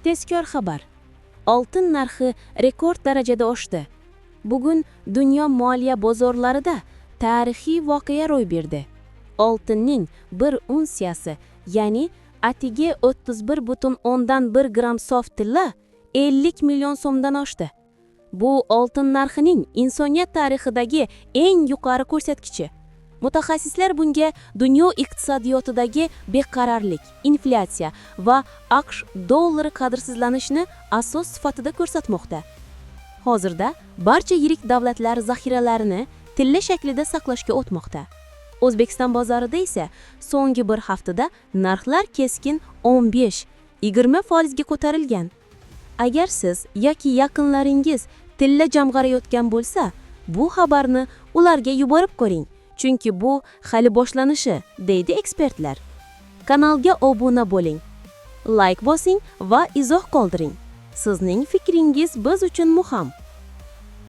Tezkor xabar. Oltin narxi rekord darajada oshdi. Bugun dunyo moliya bozorlarida tarixiy voqea ro'y berdi. Oltinning 1 unsiyasi, ya'ni atigi 31,1 gram sof tilla 50 million so'mdan oshdi. Bu oltin narxining insoniyat tarixidagi eng yuqori ko'rsatkichi. Mutaxassislar bunga dunyo iqtisodiyotidagi beqarorlik, inflyatsiya va AQSh dollari qadrsizlanishini asos sifatida ko'rsatmoqda. Hozirda barcha yirik davlatlar zaxiralarini tilla shaklida saqlashga o'tmoqda. O'zbekiston bozorida esa so'nggi bir haftada narxlar keskin 15-20% ga ko'tarilgan. Agar siz yoki yaqinlaringiz tilla jamg'arayotgan bo'lsa, bu xabarni ularga yuborib ko'ring. Chunki bu hali boshlanishi, deydi ekspertlar. Kanalga obuna bo'ling, like bosing va izoh qoldiring. Sizning fikringiz biz uchun muhim.